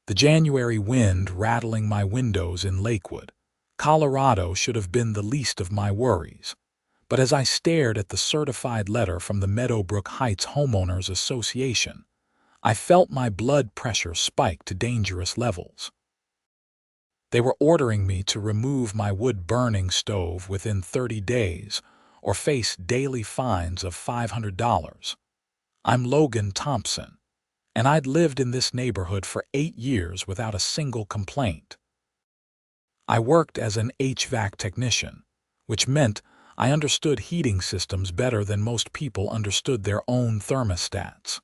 The January wind rattling my windows in Lakewood, Colorado should have been the least of my worries. But as I stared at the certified letter from the Meadowbrook Heights Homeowners Association, I felt my blood pressure spike to dangerous levels. They were ordering me to remove my wood-burning stove within 30 days or face daily fines of $500. I'm Logan Thompson, and I'd lived in this neighborhood for 8 years without a single complaint. I worked as an HVAC technician, which meant I understood heating systems better than most people understood their own thermostats.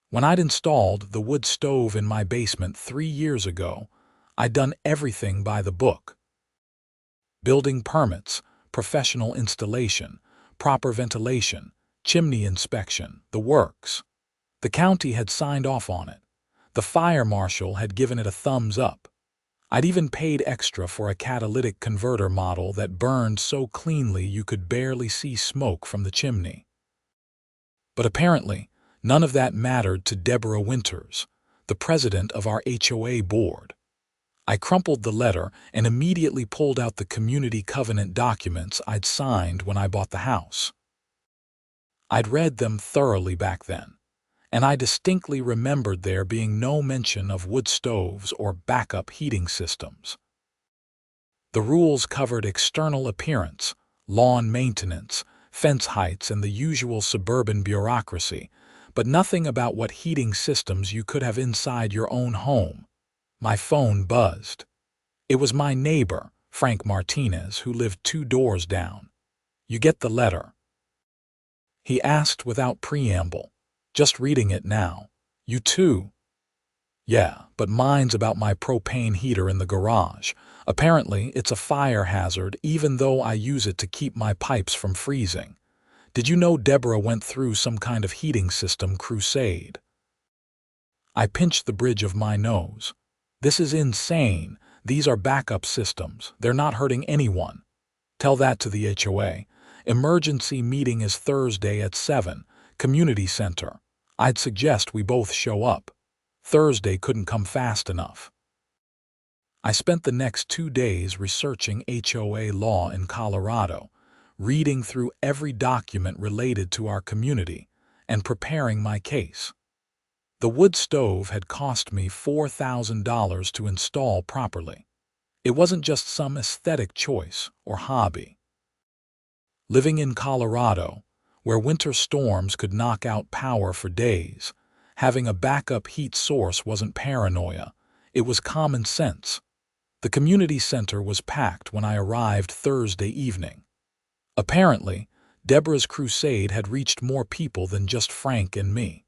When I'd installed the wood stove in my basement 3 years ago, I'd done everything by the book. Building permits, professional installation, proper ventilation, chimney inspection, the works. The county had signed off on it. The fire marshal had given it a thumbs up. I'd even paid extra for a catalytic converter model that burned so cleanly you could barely see smoke from the chimney. But apparently, none of that mattered to Deborah Winters, the president of our HOA board. I crumpled the letter and immediately pulled out the community covenant documents I'd signed when I bought the house. I'd read them thoroughly back then, and I distinctly remembered there being no mention of wood stoves or backup heating systems. The rules covered external appearance, lawn maintenance, fence heights, and the usual suburban bureaucracy, but nothing about what heating systems you could have inside your own home. My phone buzzed. It was my neighbor, Frank Martinez, who lived 2 doors down. "You get the letter?" He asked without preamble. "Just reading it now." "You too?" "Yeah, but mine's about my propane heater in the garage. Apparently, it's a fire hazard even though I use it to keep my pipes from freezing. Did you know Deborah went through some kind of heating system crusade?" I pinched the bridge of my nose. "This is insane. These are backup systems. They're not hurting anyone." "Tell that to the HOA. Emergency meeting is Thursday at 7, Community Center. I'd suggest we both show up. Thursday couldn't come fast enough." I spent the next 2 days researching HOA law in Colorado, reading through every document related to our community, and preparing my case. The wood stove had cost me $4,000 to install properly. It wasn't just some aesthetic choice or hobby. Living in Colorado, where winter storms could knock out power for days, having a backup heat source wasn't paranoia, it was common sense. The community center was packed when I arrived Thursday evening. Apparently, Deborah's crusade had reached more people than just Frank and me.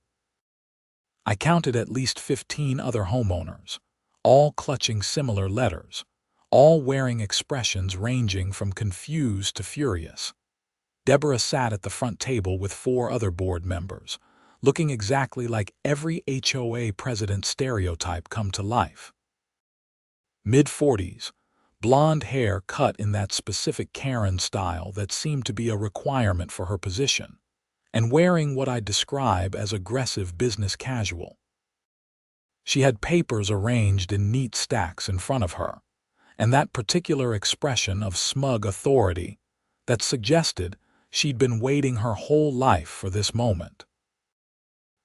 I counted at least 15 other homeowners, all clutching similar letters, all wearing expressions ranging from confused to furious. Deborah sat at the front table with 4 other board members, looking exactly like every HOA president stereotype come to life. Mid-40s, blonde hair cut in that specific Karen style that seemed to be a requirement for her position, and wearing what I'd describe as aggressive business casual. She had papers arranged in neat stacks in front of her, and that particular expression of smug authority that suggested she'd been waiting her whole life for this moment.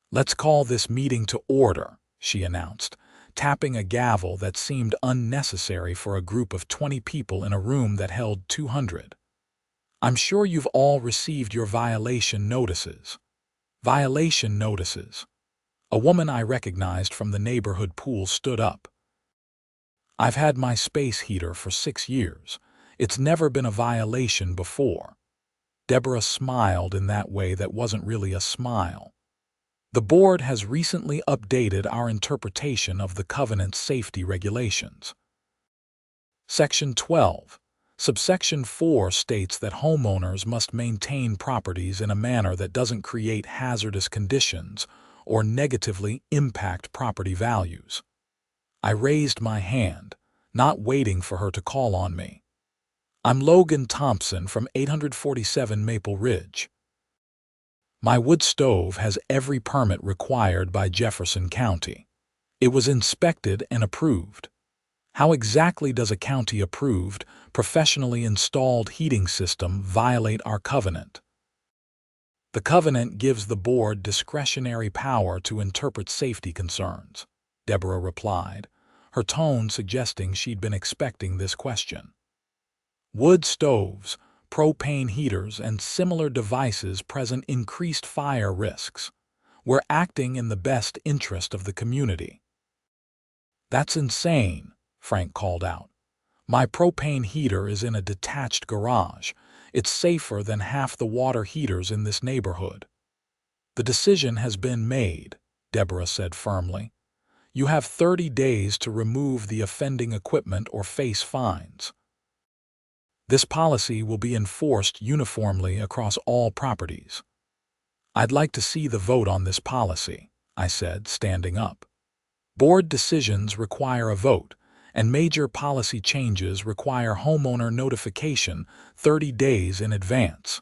"Let's call this meeting to order," she announced, tapping a gavel that seemed unnecessary for a group of 20 people in a room that held 200. "I'm sure you've all received your violation notices." Violation notices. A woman I recognized from the neighborhood pool stood up. "I've had my space heater for 6 years. It's never been a violation before." Deborah smiled in that way that wasn't really a smile. "The board has recently updated our interpretation of the covenant's safety regulations. Section 12. Subsection 4 states that homeowners must maintain properties in a manner that doesn't create hazardous conditions or negatively impact property values." I raised my hand, not waiting for her to call on me. "I'm Logan Thompson from 847 Maple Ridge. My wood stove has every permit required by Jefferson County. It was inspected and approved. How exactly does a county-approved, professionally installed heating system violate our covenant? The covenant gives the board discretionary power to interpret safety concerns, Deborah replied, her tone suggesting she'd been expecting this question. Wood stoves, propane heaters, and similar devices present increased fire risks. We're acting in the best interest of the community. That's insane, Frank called out. My propane heater is in a detached garage. It's safer than half the water heaters in this neighborhood. The decision has been made, Deborah said firmly. You have 30 days to remove the offending equipment or face fines. This policy will be enforced uniformly across all properties. I'd like to see the vote on this policy, I said, standing up. Board decisions require a vote, and major policy changes require homeowner notification 30 days in advance.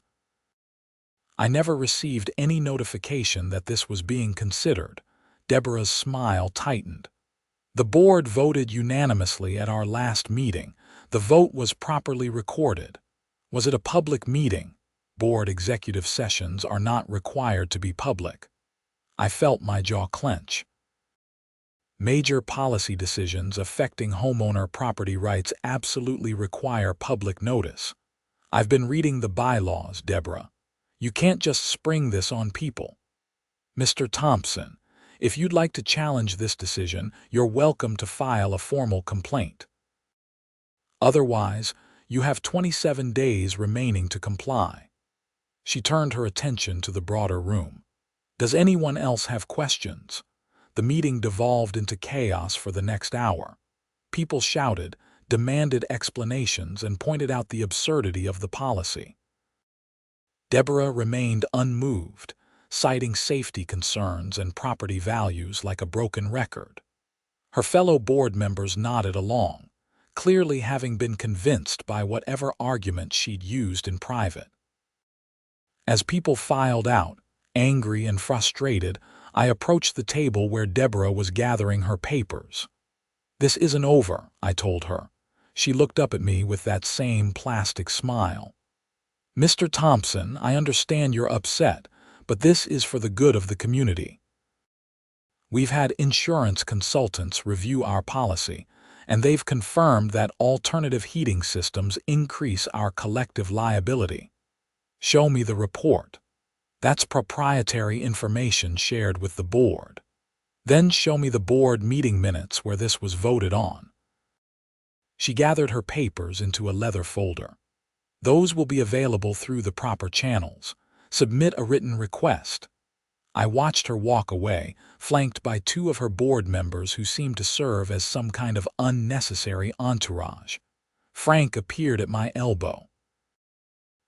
I never received any notification that this was being considered. Deborah's smile tightened. The board voted unanimously at our last meeting. The vote was properly recorded. Was it a public meeting? Board executive sessions are not required to be public. I felt my jaw clench. Major policy decisions affecting homeowner property rights absolutely require public notice. I've been reading the bylaws, Deborah. You can't just spring this on people. Mr. Thompson, if you'd like to challenge this decision, you're welcome to file a formal complaint. Otherwise, you have 27 days remaining to comply. She turned her attention to the broader room. Does anyone else have questions? The meeting devolved into chaos for the next hour. People shouted, demanded explanations, and pointed out the absurdity of the policy. Deborah remained unmoved, citing safety concerns and property values like a broken record. Her fellow board members nodded along, clearly having been convinced by whatever argument she'd used in private. As people filed out, angry and frustrated, I approached the table where Deborah was gathering her papers. This isn't over, I told her. She looked up at me with that same plastic smile. Mr. Thompson, I understand you're upset, but this is for the good of the community. We've had insurance consultants review our policy, and they've confirmed that alternative heating systems increase our collective liability. Show me the report. That's proprietary information shared with the board. Then show me the board meeting minutes where this was voted on. She gathered her papers into a leather folder. Those will be available through the proper channels. Submit a written request. I watched her walk away, flanked by two of her board members who seemed to serve as some kind of unnecessary entourage. Frank appeared at my elbow.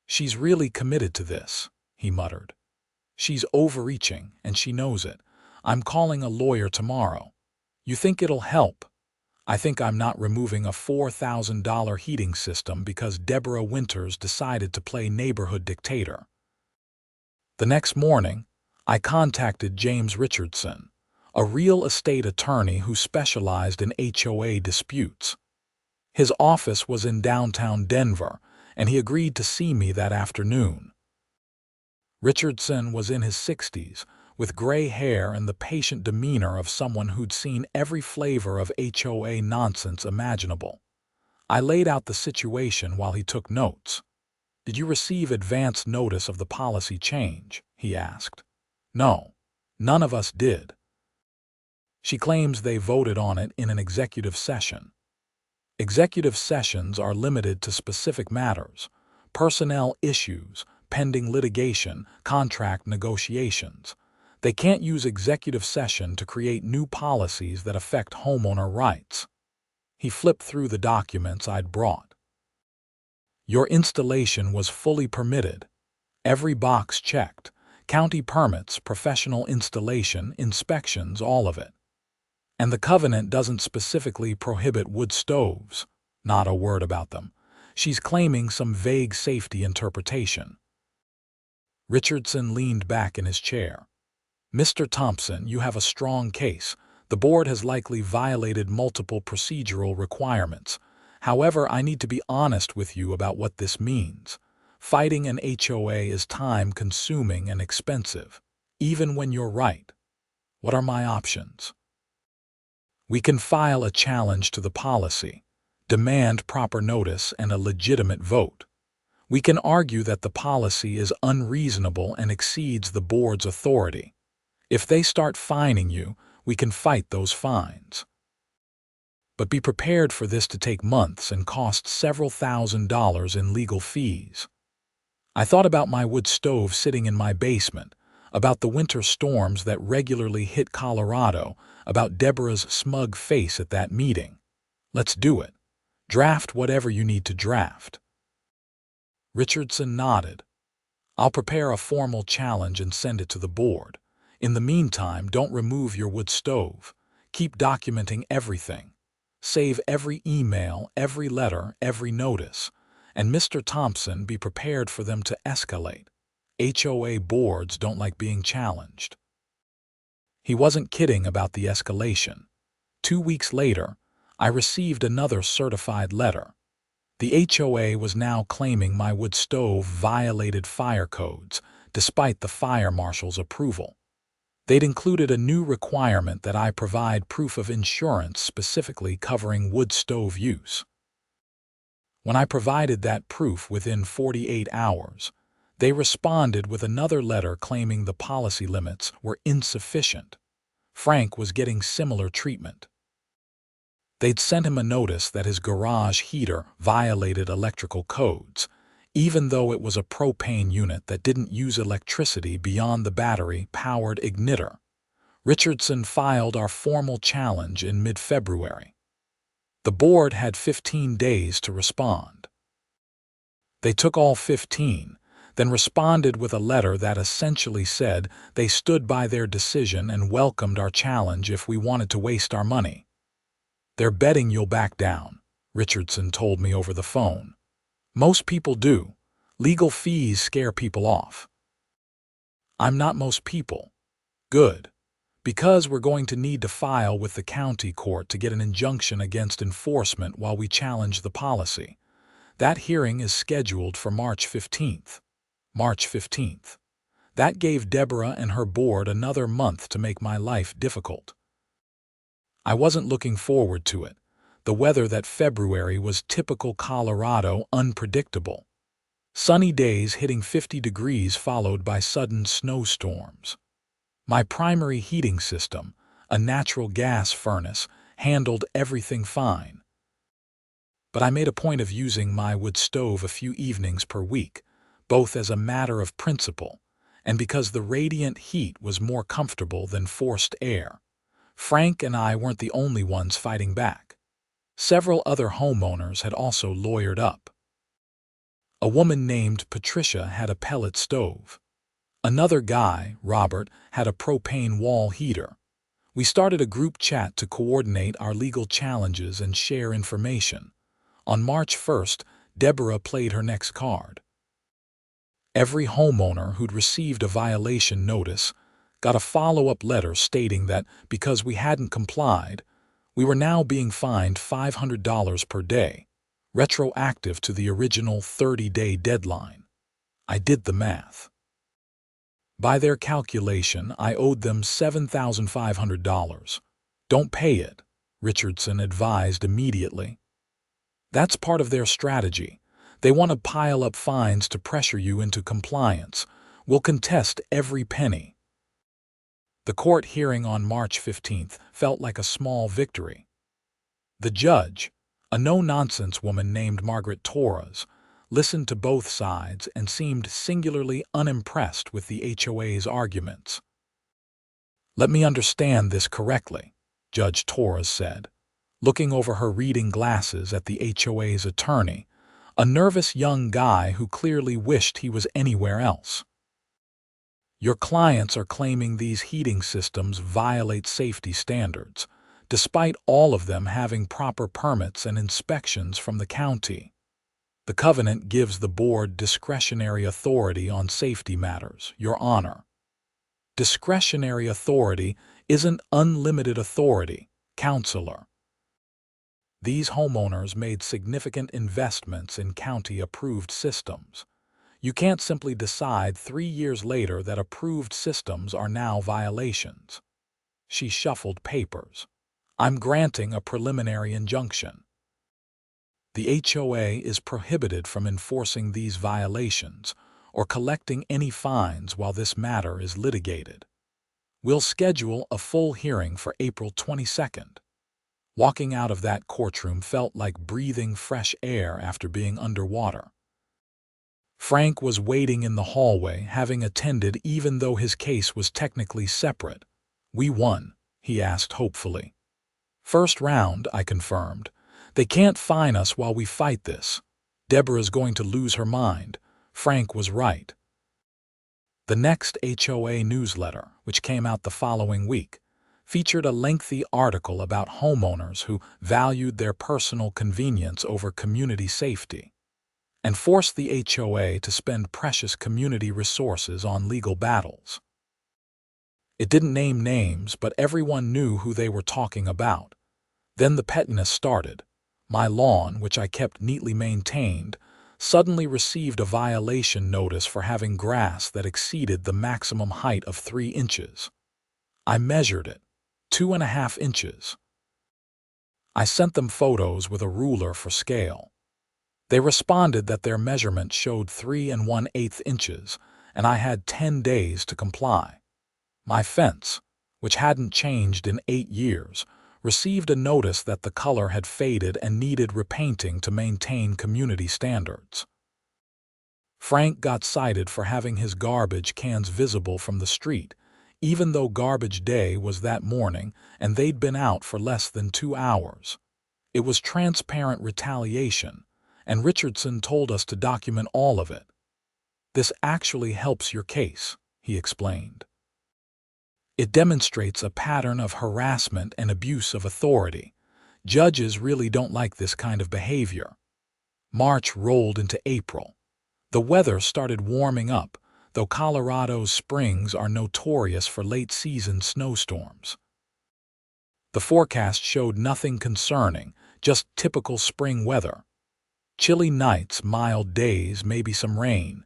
She's really committed to this, he muttered. She's overreaching, and she knows it. I'm calling a lawyer tomorrow. You think it'll help? I think I'm not removing a $4,000 heating system because Deborah Winters decided to play neighborhood dictator. The next morning, I contacted James Richardson, a real estate attorney who specialized in HOA disputes. His office was in downtown Denver, and he agreed to see me that afternoon. Richardson was in his 60s, with gray hair and the patient demeanor of someone who'd seen every flavor of HOA nonsense imaginable. I laid out the situation while he took notes. Did you receive advance notice of the policy change? He asked. No, none of us did. She claims they voted on it in an executive session. Executive sessions are limited to specific matters, personnel issues, pending litigation, contract negotiations. They can't use executive session to create new policies that affect homeowner rights. He flipped through the documents I'd brought. Your installation was fully permitted. Every box checked. County permits, professional installation, inspections, all of it. And the covenant doesn't specifically prohibit wood stoves. Not a word about them. She's claiming some vague safety interpretation. Richardson leaned back in his chair. Mr. Thompson, you have a strong case. The board has likely violated multiple procedural requirements. However, I need to be honest with you about what this means. Fighting an HOA is time-consuming and expensive, even when you're right. What are my options? We can file a challenge to the policy, demand proper notice and a legitimate vote. We can argue that the policy is unreasonable and exceeds the board's authority. If they start fining you, we can fight those fines. But be prepared for this to take months and cost several $1,000s in legal fees. I thought about my wood stove sitting in my basement, about the winter storms that regularly hit Colorado, about Deborah's smug face at that meeting. Let's do it. Draft whatever you need to draft. Richardson nodded. I'll prepare a formal challenge and send it to the board. In the meantime, don't remove your wood stove. Keep documenting everything. Save every email, every letter, every notice. And Mr. Thompson, be prepared for them to escalate. HOA boards don't like being challenged. He wasn't kidding about the escalation. 2 weeks later, I received another certified letter. The HOA was now claiming my wood stove violated fire codes, despite the fire marshal's approval. They'd included a new requirement that I provide proof of insurance specifically covering wood stove use. When I provided that proof within 48 hours, they responded with another letter claiming the policy limits were insufficient. Frank was getting similar treatment. They'd sent him a notice that his garage heater violated electrical codes, even though it was a propane unit that didn't use electricity beyond the battery-powered igniter. Richardson filed our formal challenge in mid-February. The board had 15 days to respond. They took all 15, then responded with a letter that essentially said they stood by their decision and welcomed our challenge if we wanted to waste our money. They're betting you'll back down, Richardson told me over the phone. Most people do. Legal fees scare people off. I'm not most people. Good. Because we're going to need to file with the county court to get an injunction against enforcement while we challenge the policy. That hearing is scheduled for March 15th. March 15th. That gave Deborah and her board another month to make my life difficult. I wasn't looking forward to it. The weather that February was typical Colorado, unpredictable. Sunny days hitting 50 degrees followed by sudden snowstorms. My primary heating system, a natural gas furnace, handled everything fine. But I made a point of using my wood stove a few evenings per week, both as a matter of principle and because the radiant heat was more comfortable than forced air. Frank and I weren't the only ones fighting back. Several other homeowners had also lawyered up. A woman named Patricia had a pellet stove. Another guy, Robert, had a propane wall heater. We started a group chat to coordinate our legal challenges and share information. On March 1st, Deborah played her next card. Every homeowner who'd received a violation notice got a follow-up letter stating that because we hadn't complied, we were now being fined $500 per day, retroactive to the original 30-day deadline. I did the math. By their calculation, I owed them $7,500. Don't pay it, Richardson advised immediately. That's part of their strategy. They want to pile up fines to pressure you into compliance. We'll contest every penny. The court hearing on March 15th felt like a small victory. The judge, a no-nonsense woman named Margaret Torres, listened to both sides and seemed singularly unimpressed with the HOA's arguments. "Let me understand this correctly," Judge Torres said, looking over her reading glasses at the HOA's attorney, a nervous young guy who clearly wished he was anywhere else. "Your clients are claiming these heating systems violate safety standards, despite all of them having proper permits and inspections from the county. The covenant gives the board discretionary authority on safety matters, Your Honor. Discretionary authority isn't unlimited authority, counselor. These homeowners made significant investments in county-approved systems. You can't simply decide 3 years later that approved systems are now violations. She shuffled papers. I'm granting a preliminary injunction. The HOA is prohibited from enforcing these violations or collecting any fines while this matter is litigated. We'll schedule a full hearing for April 22nd. Walking out of that courtroom felt like breathing fresh air after being underwater. Frank was waiting in the hallway, having attended even though his case was technically separate. "We won?" he asked hopefully. "First round," I confirmed. "They can't fine us while we fight this. Deborah's going to lose her mind." Frank was right. The next HOA newsletter, which came out the following week, featured a lengthy article about homeowners who valued their personal convenience over community safety and forced the HOA to spend precious community resources on legal battles. It didn't name names, but everyone knew who they were talking about. Then the pettiness started. My lawn, which I kept neatly maintained, suddenly received a violation notice for having grass that exceeded the maximum height of 3 inches. I measured it, 2.5 inches. I sent them photos with a ruler for scale. They responded that their measurement showed 3 1/8 inches, and I had 10 days to comply. My fence, which hadn't changed in 8 years, received a notice that the color had faded and needed repainting to maintain community standards. Frank got cited for having his garbage cans visible from the street, even though garbage day was that morning and they'd been out for less than 2 hours. It was transparent retaliation, and Richardson told us to document all of it. "This actually helps your case," he explained. "It demonstrates a pattern of harassment and abuse of authority. Judges really don't like this kind of behavior." March rolled into April. The weather started warming up, though Colorado's springs are notorious for late-season snowstorms. The forecast showed nothing concerning, just typical spring weather. Chilly nights, mild days, maybe some rain.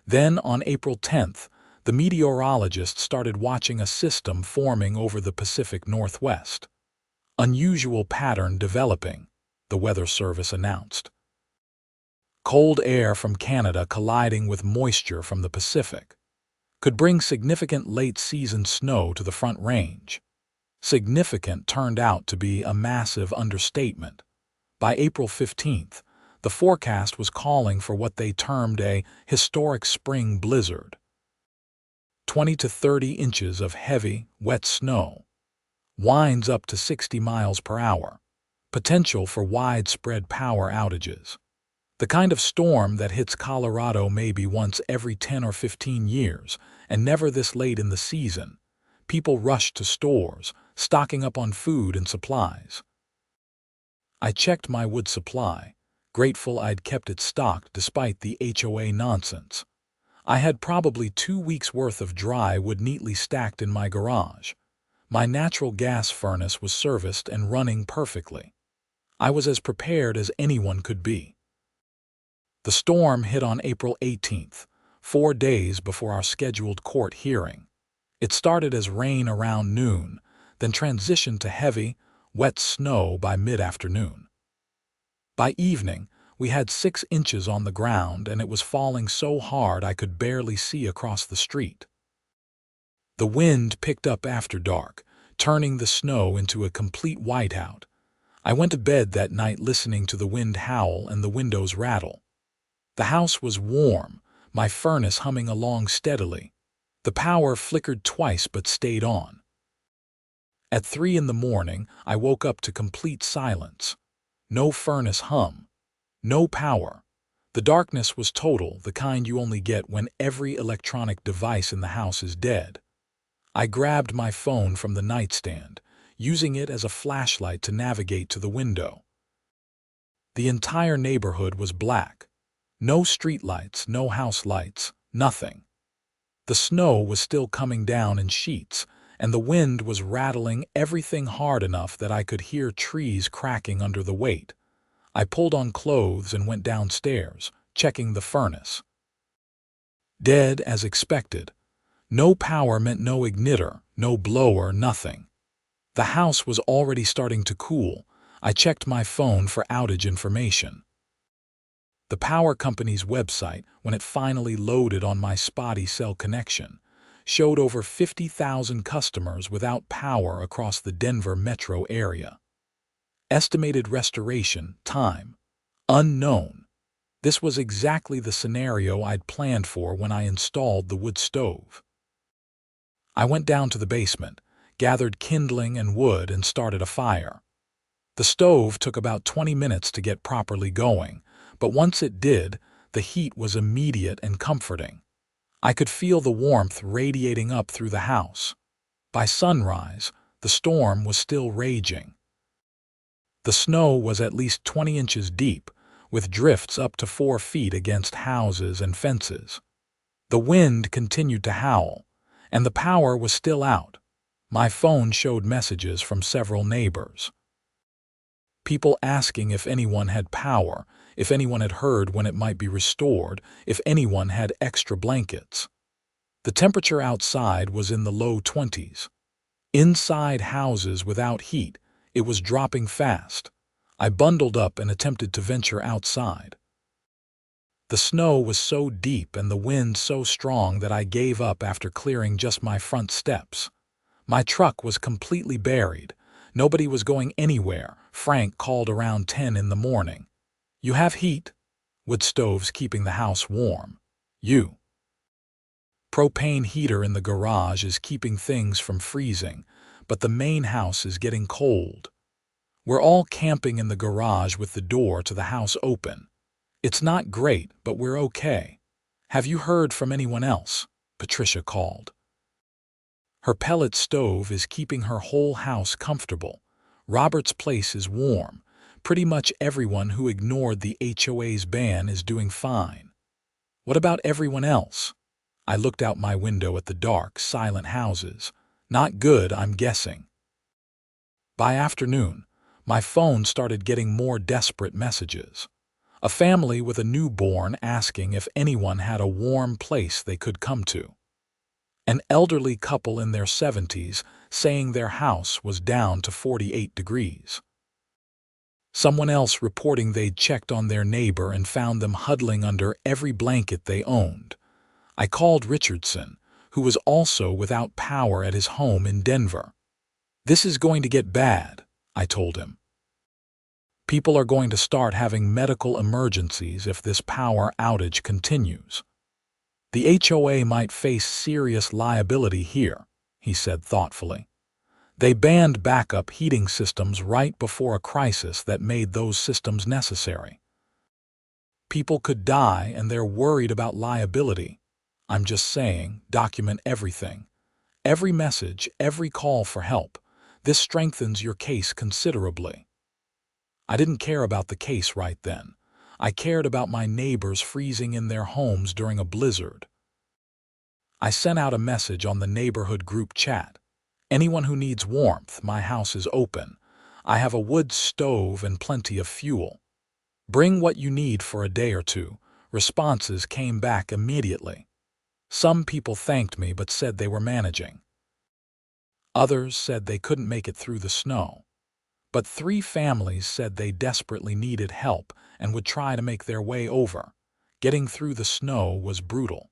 Then, on April 10th, the meteorologists started watching a system forming over the Pacific Northwest. "Unusual pattern developing," the Weather Service announced. Cold air from Canada colliding with moisture from the Pacific could bring significant late-season snow to the Front Range. Significant turned out to be a massive understatement. By April 15th, the forecast was calling for what they termed a historic spring blizzard. 20 to 30 inches of heavy, wet snow. Winds up to 60 miles per hour. Potential for widespread power outages. The kind of storm that hits Colorado maybe once every 10 or 15 years, and never this late in the season. People rushed to stores, stocking up on food and supplies. I checked my wood supply, grateful I'd kept it stocked despite the HOA nonsense. I had probably 2 weeks' worth of dry wood neatly stacked in my garage. My natural gas furnace was serviced and running perfectly. I was as prepared as anyone could be. The storm hit on April 18th, 4 days before our scheduled court hearing. It started as rain around noon, then transitioned to heavy, wet snow by mid-afternoon. By evening, we had 6 inches on the ground, and it was falling so hard I could barely see across the street. The wind picked up after dark, turning the snow into a complete whiteout. I went to bed that night listening to the wind howl and the windows rattle. The house was warm, my furnace humming along steadily. The power flickered twice but stayed on. At 3 in the morning, I woke up to complete silence. No furnace hum. No power. The darkness was total, the kind you only get when every electronic device in the house is dead. I grabbed my phone from the nightstand, using it as a flashlight to navigate to the window. The entire neighborhood was black. No streetlights, no house lights, nothing. The snow was still coming down in sheets, and the wind was rattling everything hard enough that I could hear trees cracking under the weight. I pulled on clothes and went downstairs, checking the furnace. Dead as expected. No power meant no igniter, no blower, nothing. The house was already starting to cool. I checked my phone for outage information. The power company's website, when it finally loaded on my spotty cell connection, showed over 50,000 customers without power across the Denver metro area. Estimated restoration time unknown. This was exactly the scenario I'd planned for when I installed the wood stove. I went down to the basement, gathered kindling and wood, and started a fire. The stove took about 20 minutes to get properly going, but once it did, the heat was immediate and comforting. I could feel the warmth radiating up through the house. By sunrise, the storm was still raging. The snow was at least 20 inches deep, with drifts up to 4 feet against houses and fences. The wind continued to howl, and the power was still out. My phone showed messages from several neighbors. People asking if anyone had power, if anyone had heard when it might be restored, if anyone had extra blankets. The temperature outside was in the low 20s. Inside houses without heat, it was dropping fast. I bundled up and attempted to venture outside. The snow was so deep and the wind so strong that I gave up after clearing just my front steps. My truck was completely buried. Nobody was going anywhere. Frank called around 10 in the morning. "You have heat?" "Wood stoves keeping the house warm." "You?" "Propane heater in the garage is keeping things from freezing, but the main house is getting cold. We're all camping in the garage with the door to the house open. It's not great, but we're okay. Have you heard from anyone else?" Patricia called. "Her pellet stove is keeping her whole house comfortable. Robert's place is warm. Pretty much everyone who ignored the HOA's ban is doing fine." "What about everyone else?" I looked out my window at the dark, silent houses. "Not good, I'm guessing." By afternoon, my phone started getting more desperate messages. A family with a newborn asking if anyone had a warm place they could come to. An elderly couple in their 70s saying their house was down to 48 degrees. Someone else reporting they'd checked on their neighbor and found them huddling under every blanket they owned. I called Richardson, who was also without power at his home in Denver. "This is going to get bad," I told him. "People are going to start having medical emergencies if this power outage continues. The HOA might face serious liability here," he said thoughtfully. "They banned backup heating systems right before a crisis that made those systems necessary. People could die and they're worried about liability. I'm just saying, document everything. Every message, every call for help. This strengthens your case considerably." I didn't care about the case right then. I cared about my neighbors freezing in their homes during a blizzard. I sent out a message on the neighborhood group chat. "Anyone who needs warmth, my house is open. I have a wood stove and plenty of fuel. Bring what you need for a day or two." Responses came back immediately. Some people thanked me but said they were managing. Others said they couldn't make it through the snow. But 3 families said they desperately needed help and would try to make their way over. Getting through the snow was brutal.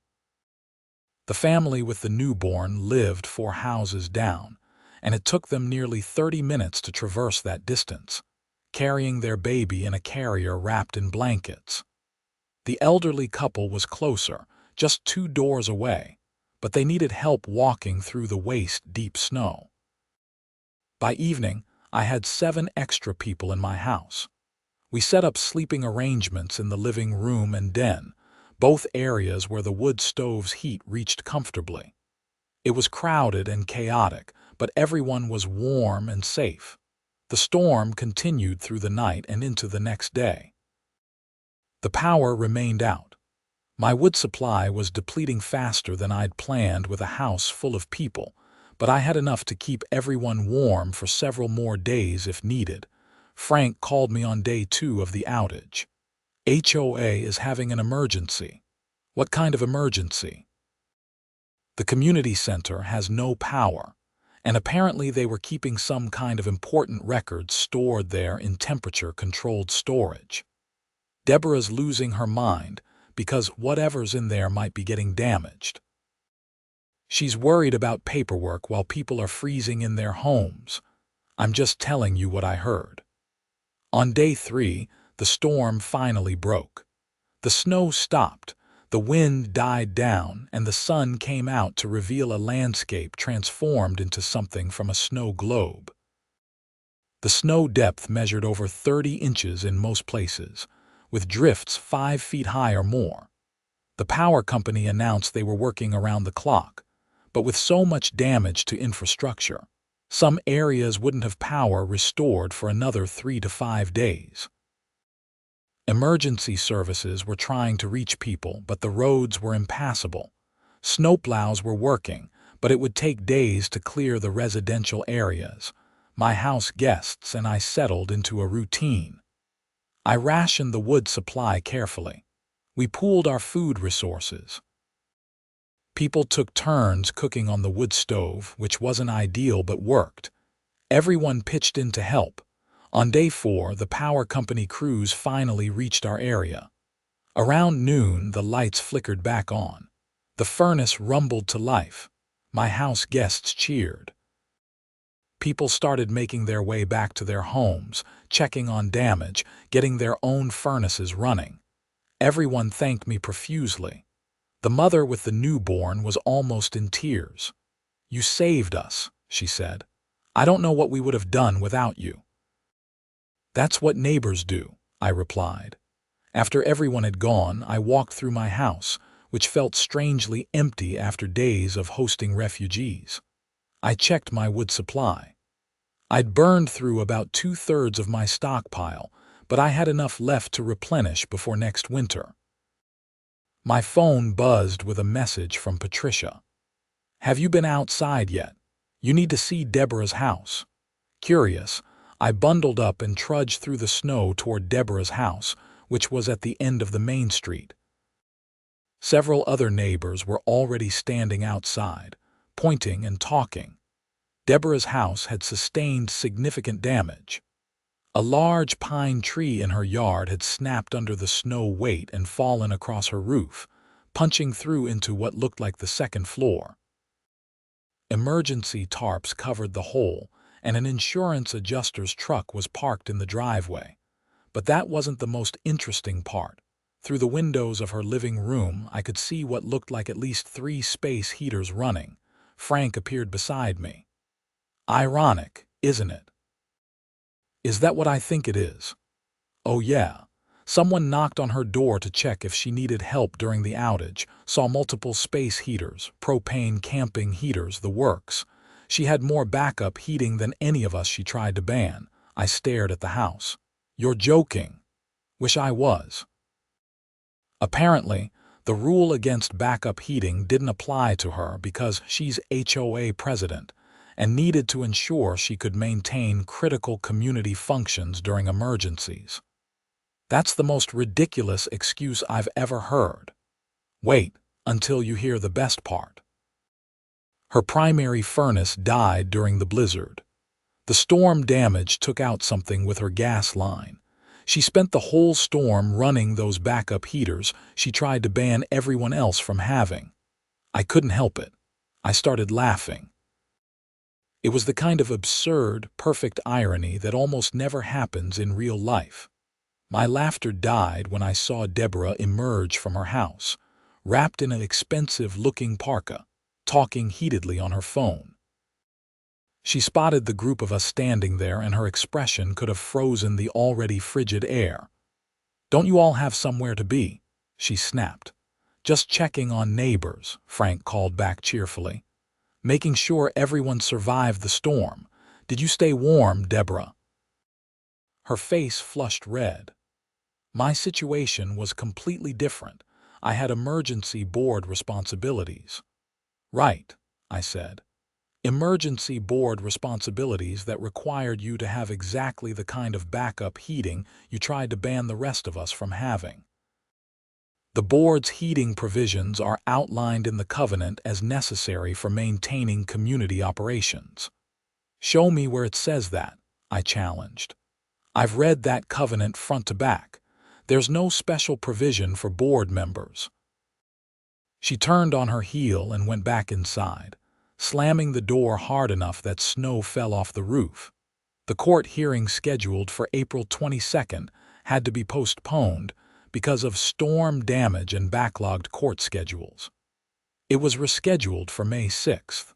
The family with the newborn lived 4 houses down, and it took them nearly 30 minutes to traverse that distance, carrying their baby in a carrier wrapped in blankets. The elderly couple was closer, just 2 doors away, but they needed help walking through the waist-deep snow. By evening, I had 7 extra people in my house. We set up sleeping arrangements in the living room and den, both areas where the wood stove's heat reached comfortably. It was crowded and chaotic, but everyone was warm and safe. The storm continued through the night and into the next day. The power remained out. My wood supply was depleting faster than I'd planned with a house full of people, but I had enough to keep everyone warm for several more days if needed. Frank called me on day 2 of the outage. HOA is having an emergency. What kind of emergency? The community center has no power, and apparently they were keeping some kind of important records stored there in temperature-controlled storage. Deborah's losing her mind because whatever's in there might be getting damaged. She's worried about paperwork while people are freezing in their homes. I'm just telling you what I heard. On day 3, the storm finally broke. The snow stopped, the wind died down, and the sun came out to reveal a landscape transformed into something from a snow globe. The snow depth measured over 30 inches in most places, with drifts 5 feet high or more. The power company announced they were working around the clock, but with so much damage to infrastructure, some areas wouldn't have power restored for another 3 to 5 days. Emergency services were trying to reach people, but the roads were impassable. Snowplows were working, but it would take days to clear the residential areas. My house guests and I settled into a routine. I rationed the wood supply carefully. We pooled our food resources. People took turns cooking on the wood stove, which wasn't ideal but worked. Everyone pitched in to help. On day 4, the power company crews finally reached our area. Around noon, the lights flickered back on. The furnace rumbled to life. My house guests cheered. People started making their way back to their homes, checking on damage, getting their own furnaces running. Everyone thanked me profusely. The mother with the newborn was almost in tears. "You saved us," she said. "I don't know what we would have done without you." "That's what neighbors do," I replied. After everyone had gone, I walked through my house, which felt strangely empty after days of hosting refugees. I checked my wood supply. I'd burned through about 2/3 of my stockpile, but I had enough left to replenish before next winter. My phone buzzed with a message from Patricia. "Have you been outside yet? You need to see Deborah's house." Curious, I bundled up and trudged through the snow toward Deborah's house, which was at the end of the main street. Several other neighbors were already standing outside, pointing and talking. Deborah's house had sustained significant damage. A large pine tree in her yard had snapped under the snow weight and fallen across her roof, punching through into what looked like the second floor. Emergency tarps covered the hole, and an insurance adjuster's truck was parked in the driveway. But that wasn't the most interesting part. Through the windows of her living room, I could see what looked like at least 3 space heaters running. Frank appeared beside me. "Ironic, isn't it?" "Is that what I think it is?" "Oh yeah. Someone knocked on her door to check if she needed help during the outage, saw multiple space heaters, propane camping heaters, the works. She had more backup heating than any of us she tried to ban." I stared at the house. "You're joking." "Wish I was." Apparently, the rule against backup heating didn't apply to her because she's HOA president and needed to ensure she could maintain critical community functions during emergencies. That's the most ridiculous excuse I've ever heard. Wait until you hear the best part. Her primary furnace died during the blizzard. The storm damage took out something with her gas line. She spent the whole storm running those backup heaters she tried to ban everyone else from having. I couldn't help it. I started laughing. It was the kind of absurd, perfect irony that almost never happens in real life. My laughter died when I saw Deborah emerge from her house, wrapped in an expensive-looking parka, talking heatedly on her phone. She spotted the group of us standing there, and her expression could have frozen the already frigid air. "Don't you all have somewhere to be?" she snapped. "Just checking on neighbors," Frank called back cheerfully. "Making sure everyone survived the storm. Did you stay warm, Deborah?" Her face flushed red. My situation was completely different. I had emergency board responsibilities. "Right," I said. emergency board responsibilities that required you to have exactly the kind of backup heating you tried to ban the rest of us from having. The board's heating provisions are outlined in the covenant as necessary for maintaining community operations. Show me where it says that, I challenged. I've read that covenant front to back. There's no special provision for board members. She turned on her heel and went back inside, slamming the door hard enough that snow fell off the roof. The court hearing scheduled for April 22nd had to be postponed because of storm damage and backlogged court schedules. It was rescheduled for May 6th.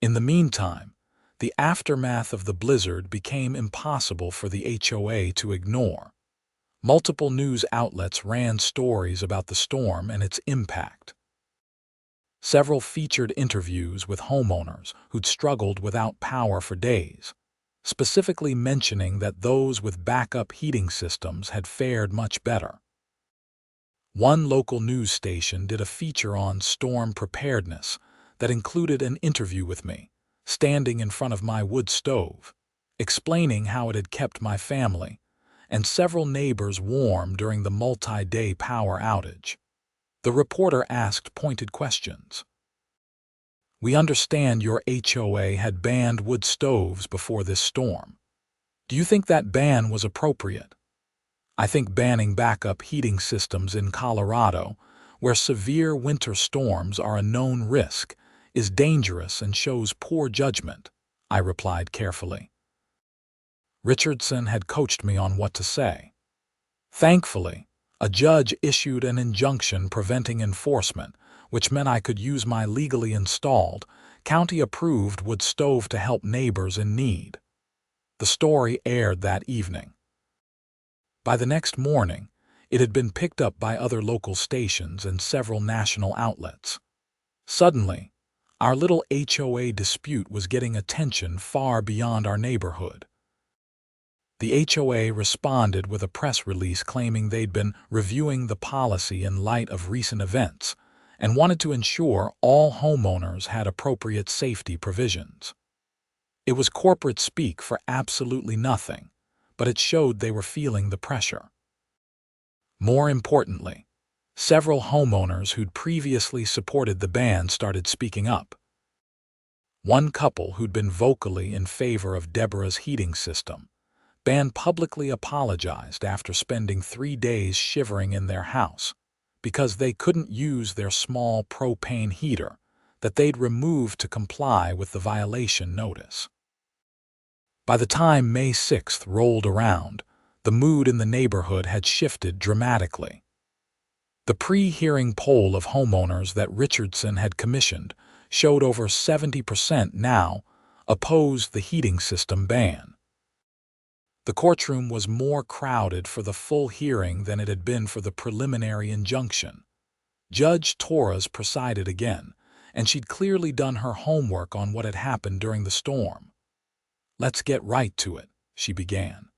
In the meantime, the aftermath of the blizzard became impossible for the HOA to ignore. Multiple news outlets ran stories about the storm and its impact. Several featured interviews with homeowners who'd struggled without power for days, specifically mentioning that those with backup heating systems had fared much better. One local news station did a feature on storm preparedness that included an interview with me, standing in front of my wood stove, explaining how it had kept my family and several neighbors warm during the multi-day power outage. The reporter asked pointed questions. "We understand your HOA had banned wood stoves before this storm. Do you think that ban was appropriate?" "I think banning backup heating systems in Colorado, where severe winter storms are a known risk, is dangerous and shows poor judgment," I replied carefully. Richardson had coached me on what to say. Thankfully, a judge issued an injunction preventing enforcement, which meant I could use my legally installed, county-approved wood stove to help neighbors in need. The story aired that evening. By the next morning, it had been picked up by other local stations and several national outlets. Suddenly, our little HOA dispute was getting attention far beyond our neighborhood. The HOA responded with a press release claiming they'd been reviewing the policy in light of recent events and wanted to ensure all homeowners had appropriate safety provisions. It was corporate speak for absolutely nothing, but it showed they were feeling the pressure. More importantly, several homeowners who'd previously supported the ban started speaking up. One couple who'd been vocally in favor of Deborah's heating system publicly apologized after spending 3 days shivering in their house because they couldn't use their small propane heater that they'd removed to comply with the violation notice. By the time May 6th rolled around, the mood in the neighborhood had shifted dramatically. The pre-hearing poll of homeowners that Richardson had commissioned showed over 70% now opposed the heating system ban. The courtroom was more crowded for the full hearing than it had been for the preliminary injunction. Judge Torres presided again, and she'd clearly done her homework on what had happened during the storm. "Let's get right to it," she began.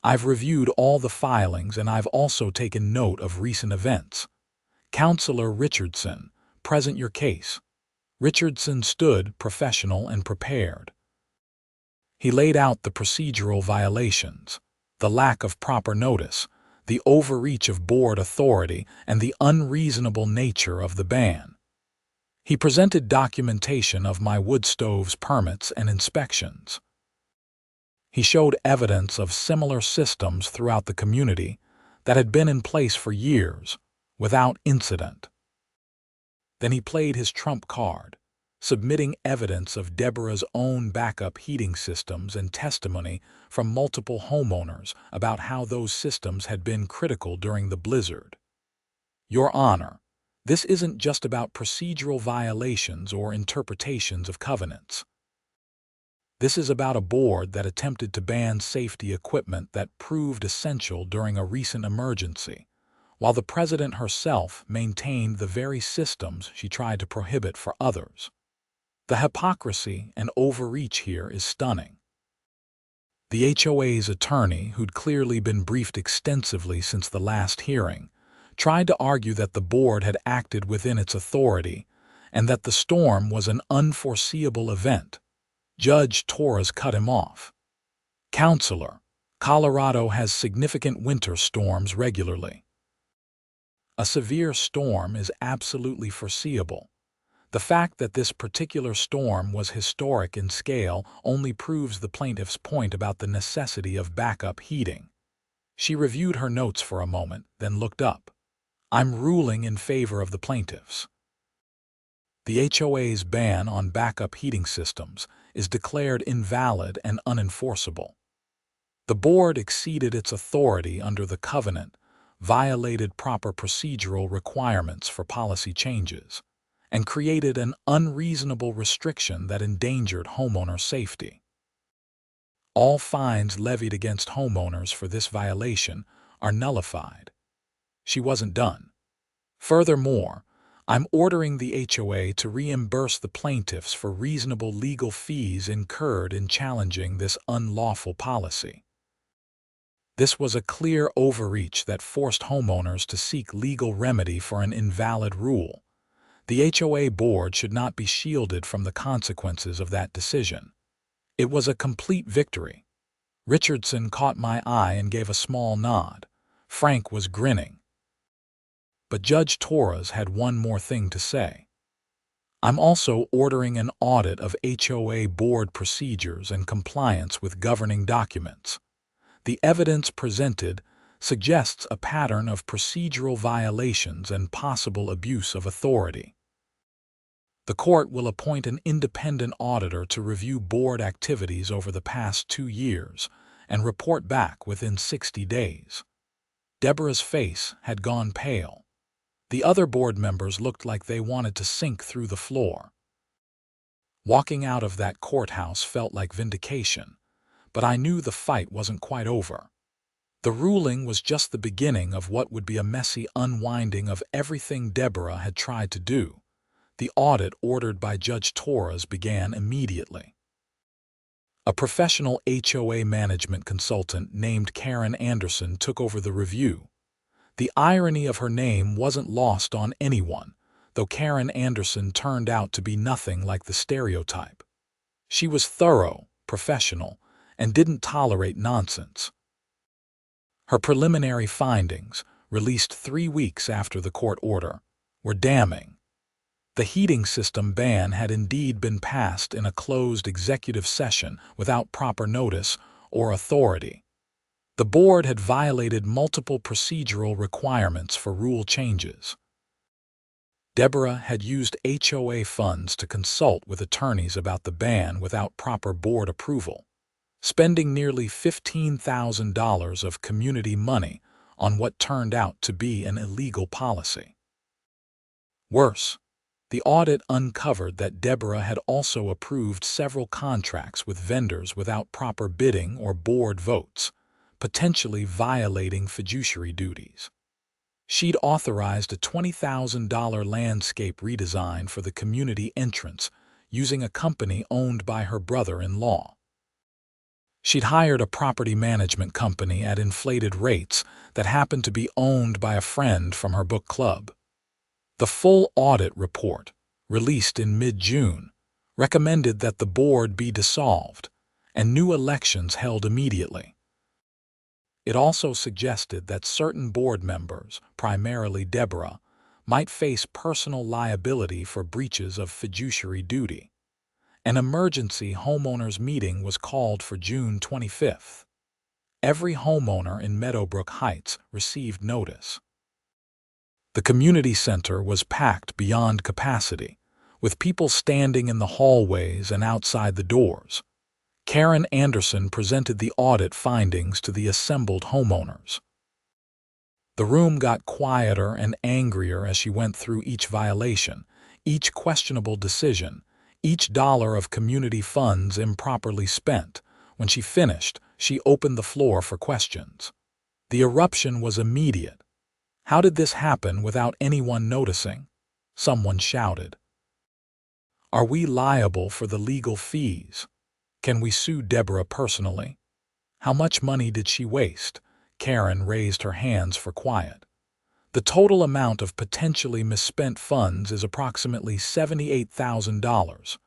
"I've reviewed all the filings and I've also taken note of recent events. Counselor Richardson, present your case." Richardson stood professional and prepared. He laid out the procedural violations, the lack of proper notice, the overreach of board authority, and the unreasonable nature of the ban. He presented documentation of my wood stove's permits and inspections. He showed evidence of similar systems throughout the community that had been in place for years, without incident. Then he played his trump card, submitting evidence of Deborah's own backup heating systems and testimony from multiple homeowners about how those systems had been critical during the blizzard. "Your Honor, this isn't just about procedural violations or interpretations of covenants. This is about a board that attempted to ban safety equipment that proved essential during a recent emergency, while the president herself maintained the very systems she tried to prohibit for others. The hypocrisy and overreach here is stunning." The HOA's attorney, who'd clearly been briefed extensively since the last hearing, tried to argue that the board had acted within its authority and that the storm was an unforeseeable event. Judge Torres cut him off. Counselor, Colorado has significant winter storms regularly. A severe storm is absolutely foreseeable. The fact that this particular storm was historic in scale only proves the plaintiff's point about the necessity of backup heating. She reviewed her notes for a moment, then looked up. I'm ruling in favor of the plaintiffs. The HOA's ban on backup heating systems is declared invalid and unenforceable. The board exceeded its authority under the covenant, violated proper procedural requirements for policy changes, and created an unreasonable restriction that endangered homeowner safety. All fines levied against homeowners for this violation are nullified. She wasn't done. Furthermore, I'm ordering the HOA to reimburse the plaintiffs for reasonable legal fees incurred in challenging this unlawful policy. This was a clear overreach that forced homeowners to seek legal remedy for an invalid rule. The HOA board should not be shielded from the consequences of that decision. It was a complete victory. Richardson caught my eye and gave a small nod. Frank was grinning. But Judge Torres had one more thing to say. I'm also ordering an audit of HOA board procedures and compliance with governing documents. The evidence presented suggests a pattern of procedural violations and possible abuse of authority. The court will appoint an independent auditor to review board activities over the past 2 years and report back within 60 days. Deborah's face had gone pale. The other board members looked like they wanted to sink through the floor. Walking out of that courthouse felt like vindication, but I knew the fight wasn't quite over. The ruling was just the beginning of what would be a messy unwinding of everything Deborah had tried to do. The audit ordered by Judge Torres began immediately. A professional HOA management consultant named Karen Anderson took over the review. The irony of her name wasn't lost on anyone, though Karen Anderson turned out to be nothing like the stereotype. She was thorough, professional, and didn't tolerate nonsense. Her preliminary findings, released 3 weeks after the court order, were damning. The heating system ban had indeed been passed in a closed executive session without proper notice or authority. The board had violated multiple procedural requirements for rule changes. Deborah had used HOA funds to consult with attorneys about the ban without proper board approval, spending nearly $15,000 of community money on what turned out to be an illegal policy. Worse, the audit uncovered that Deborah had also approved several contracts with vendors without proper bidding or board votes, potentially violating fiduciary duties. She'd authorized a $20,000 landscape redesign for the community entrance using a company owned by her brother-in-law. She'd hired a property management company at inflated rates that happened to be owned by a friend from her book club. The full audit report, released in mid-June, recommended that the board be dissolved and new elections held immediately. It also suggested that certain board members, primarily Deborah, might face personal liability for breaches of fiduciary duty. An emergency homeowners meeting was called for June 25th. Every homeowner in Meadowbrook Heights received notice. The community center was packed beyond capacity, with people standing in the hallways and outside the doors. Karen Anderson presented the audit findings to the assembled homeowners. The room got quieter and angrier as she went through each violation, each questionable decision, each dollar of community funds improperly spent. When she finished, she opened the floor for questions. The eruption was immediate. How did this happen without anyone noticing? Someone shouted. Are we liable for the legal fees? Can we sue Deborah personally? How much money did she waste? Karen raised her hands for quiet. The total amount of potentially misspent funds is approximately $78,000.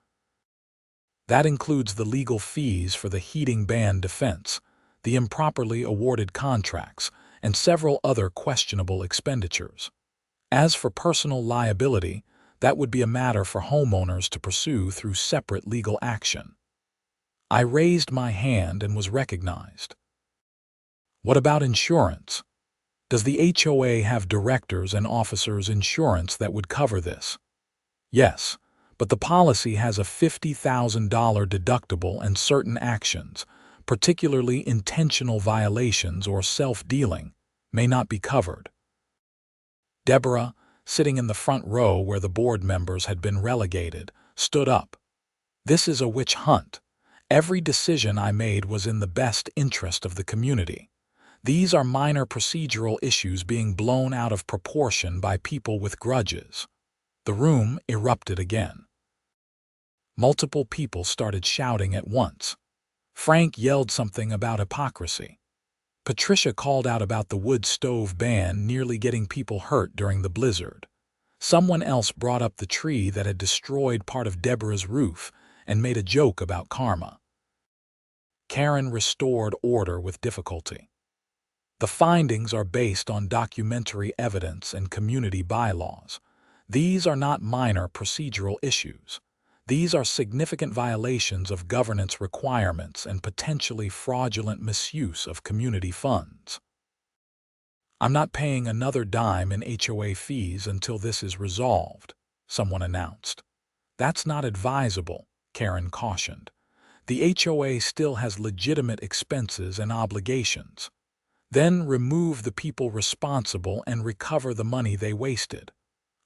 That includes the legal fees for the heating ban defense, the improperly awarded contracts, and several other questionable expenditures. As for personal liability, that would be a matter for homeowners to pursue through separate legal action. I raised my hand and was recognized. What about insurance? Does the HOA have directors and officers insurance that would cover this? Yes, but the policy has a $50,000 deductible and certain actions, particularly intentional violations or self-dealing, may not be covered. Deborah, sitting in the front row where the board members had been relegated, stood up. This is a witch hunt. Every decision I made was in the best interest of the community. These are minor procedural issues being blown out of proportion by people with grudges. The room erupted again. Multiple people started shouting at once. Frank yelled something about hypocrisy. Patricia called out about the wood stove ban nearly getting people hurt during the blizzard. Someone else brought up the tree that had destroyed part of Deborah's roof and made a joke about karma. Karen restored order with difficulty. The findings are based on documentary evidence and community bylaws. These are not minor procedural issues. These are significant violations of governance requirements and potentially fraudulent misuse of community funds. I'm not paying another dime in HOA fees until this is resolved, someone announced. That's not advisable, Karen cautioned. The HOA still has legitimate expenses and obligations. Then remove the people responsible and recover the money they wasted.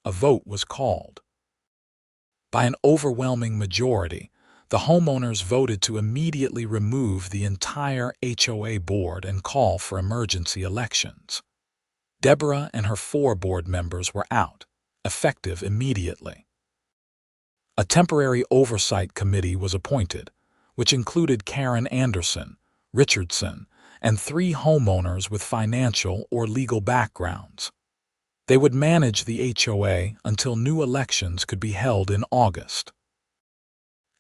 A vote was called. By an overwhelming majority, the homeowners voted to immediately remove the entire HOA board and call for emergency elections. Deborah and her 4 board members were out, effective immediately. A temporary oversight committee was appointed, which included Karen Anderson, Richardson, and 3 homeowners with financial or legal backgrounds. They would manage the HOA until new elections could be held in August.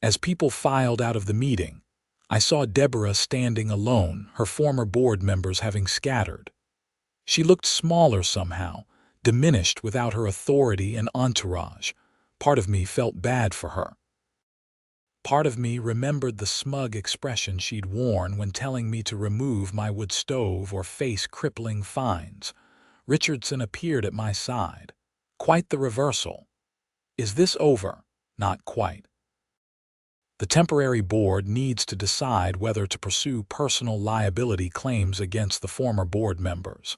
As people filed out of the meeting, I saw Deborah standing alone, her former board members having scattered. She looked smaller somehow, diminished without her authority and entourage. Part of me felt bad for her. Part of me remembered the smug expression she'd worn when telling me to remove my wood stove or face crippling fines. Richardson appeared at my side. Quite the reversal. Is this over? Not quite. The temporary board needs to decide whether to pursue personal liability claims against the former board members.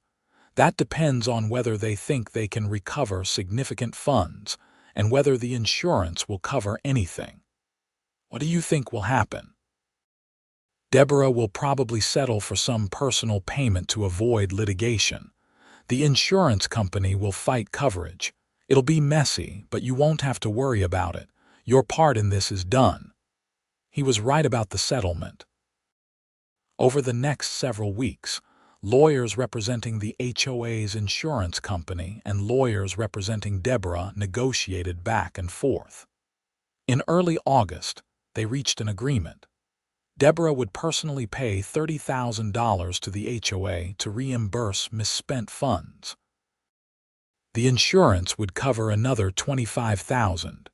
That depends on whether they think they can recover significant funds and whether the insurance will cover anything. What do you think will happen? Deborah will probably settle for some personal payment to avoid litigation. The insurance company will fight coverage. It'll be messy, but you won't have to worry about it. Your part in this is done. He was right about the settlement. Over the next several weeks, lawyers representing the HOA's insurance company and lawyers representing Deborah negotiated back and forth. In early August, they reached an agreement. Deborah would personally pay $30,000 to the HOA to reimburse misspent funds. The insurance would cover another $25,000.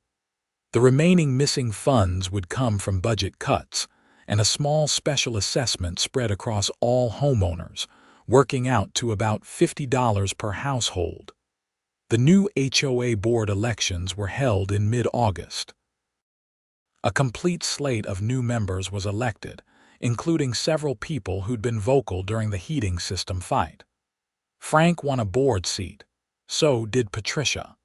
The remaining missing funds would come from budget cuts and a small special assessment spread across all homeowners, working out to about $50 per household. The new HOA board elections were held in mid-August. A complete slate of new members was elected, including several people who'd been vocal during the heating system fight. Frank won a board seat. So did Patricia.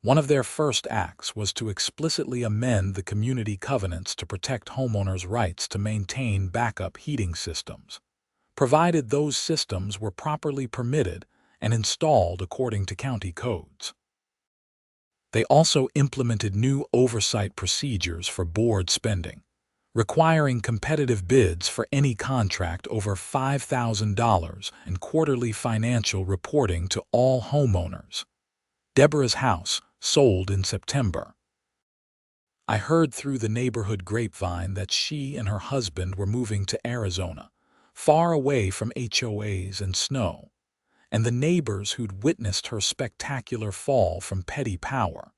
One of their first acts was to explicitly amend the community covenants to protect homeowners' rights to maintain backup heating systems, provided those systems were properly permitted and installed according to county codes. They also implemented new oversight procedures for board spending, requiring competitive bids for any contract over $5,000 and quarterly financial reporting to all homeowners. Deborah's house sold in September. I heard through the neighborhood grapevine that she and her husband were moving to Arizona, far away from HOAs and snow, and the neighbors who'd witnessed her spectacular fall from petty power.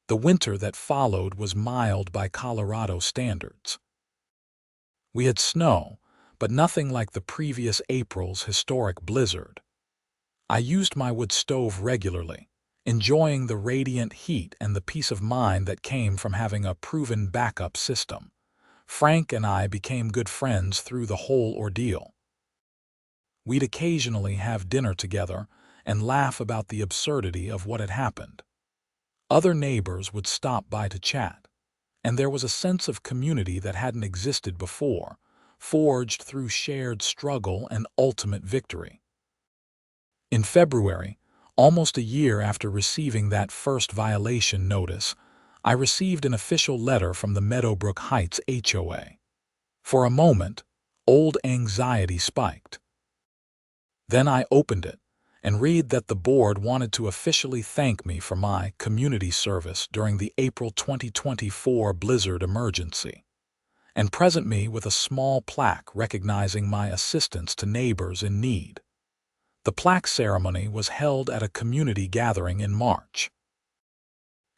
The winter that followed was mild by Colorado standards. We had snow, but nothing like the previous April's historic blizzard. I used my wood stove regularly, enjoying the radiant heat and the peace of mind that came from having a proven backup system. Frank and I became good friends through the whole ordeal. We'd occasionally have dinner together and laugh about the absurdity of what had happened. Other neighbors would stop by to chat, and there was a sense of community that hadn't existed before, forged through shared struggle and ultimate victory. In February, almost a year after receiving that first violation notice, I received an official letter from the Meadowbrook Heights HOA. For a moment, old anxiety spiked. Then I opened it and read that the board wanted to officially thank me for my community service during the April 2024 blizzard emergency, and present me with a small plaque recognizing my assistance to neighbors in need. The plaque ceremony was held at a community gathering in March.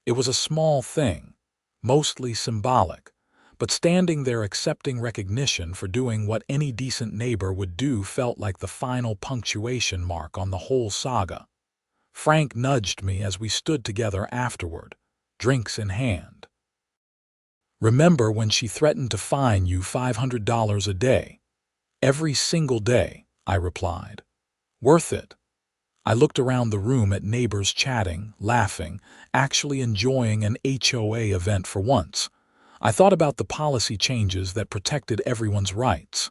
It was a small thing, mostly symbolic, but standing there accepting recognition for doing what any decent neighbor would do felt like the final punctuation mark on the whole saga. Frank nudged me as we stood together afterward, drinks in hand. "Remember when she threatened to fine you $500 a day? Every single day," I replied. "Worth it." I looked around the room at neighbors chatting, laughing, actually enjoying an HOA event for once. I thought about the policy changes that protected everyone's rights.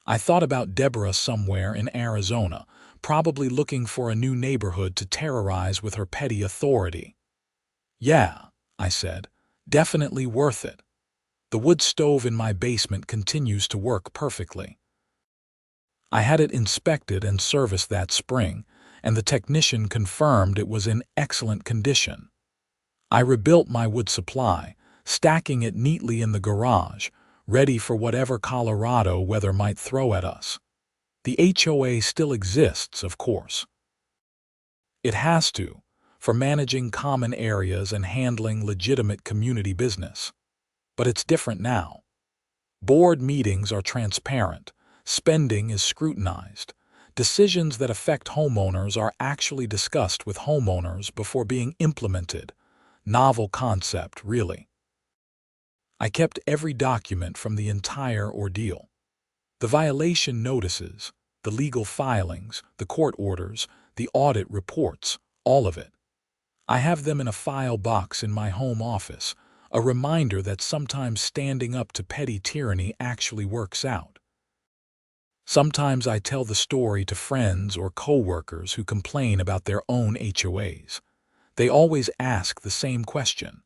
I thought about Deborah somewhere in Arizona, probably looking for a new neighborhood to terrorize with her petty authority. "Yeah," I said, "definitely worth it. The wood stove in my basement continues to work perfectly. I had it inspected and serviced that spring, and the technician confirmed it was in excellent condition. I rebuilt my wood supply, stacking it neatly in the garage, ready for whatever Colorado weather might throw at us. The HOA still exists, of course. It has to, for managing common areas and handling legitimate community business. But it's different now. Board meetings are transparent. Spending is scrutinized. Decisions that affect homeowners are actually discussed with homeowners before being implemented. Novel concept, really. I kept every document from the entire ordeal. The violation notices, the legal filings, the court orders, the audit reports, all of it. I have them in a file box in my home office, a reminder that sometimes standing up to petty tyranny actually works out. Sometimes I tell the story to friends or coworkers who complain about their own HOAs. They always ask the same question.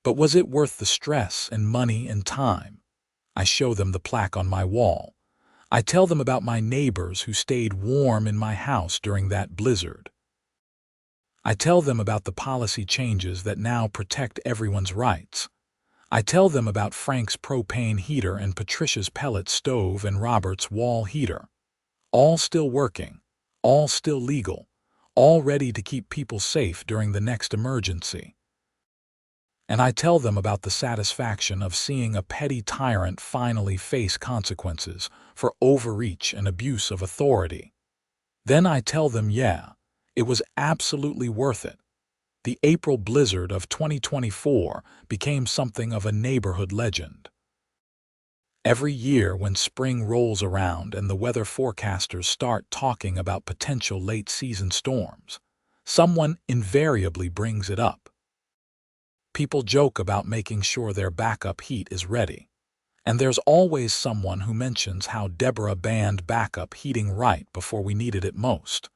But was it worth the stress and money and time? I show them the plaque on my wall. I tell them about my neighbors who stayed warm in my house during that blizzard. I tell them about the policy changes that now protect everyone's rights. I tell them about Frank's propane heater and Patricia's pellet stove and Robert's wall heater. All still working, all still legal, all ready to keep people safe during the next emergency. And I tell them about the satisfaction of seeing a petty tyrant finally face consequences for overreach and abuse of authority. Then I tell them, yeah, it was absolutely worth it. The April blizzard of 2024 became something of a neighborhood legend. Every year when spring rolls around and the weather forecasters start talking about potential late-season storms, someone invariably brings it up. People joke about making sure their backup heat is ready, and there's always someone who mentions how Deborah banned backup heating right before we needed it most.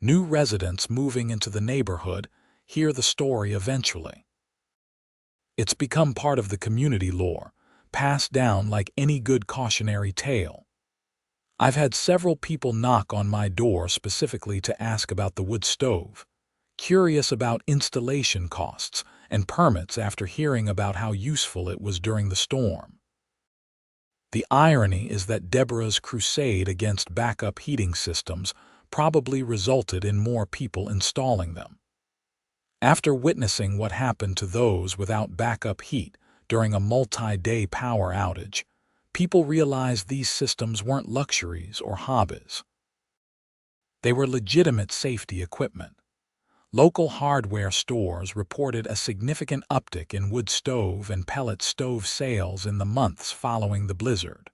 New residents moving into the neighborhood hear the story eventually. It's become part of the community lore, passed down like any good cautionary tale. I've had several people knock on my door specifically to ask about the wood stove, curious about installation costs and permits after hearing about how useful it was during the storm. The irony is that Deborah's crusade against backup heating systems probably resulted in more people installing them. After witnessing what happened to those without backup heat during a multi-day power outage, people realized these systems weren't luxuries or hobbies. They were legitimate safety equipment. Local hardware stores reported a significant uptick in wood stove and pellet stove sales in the months following the blizzard.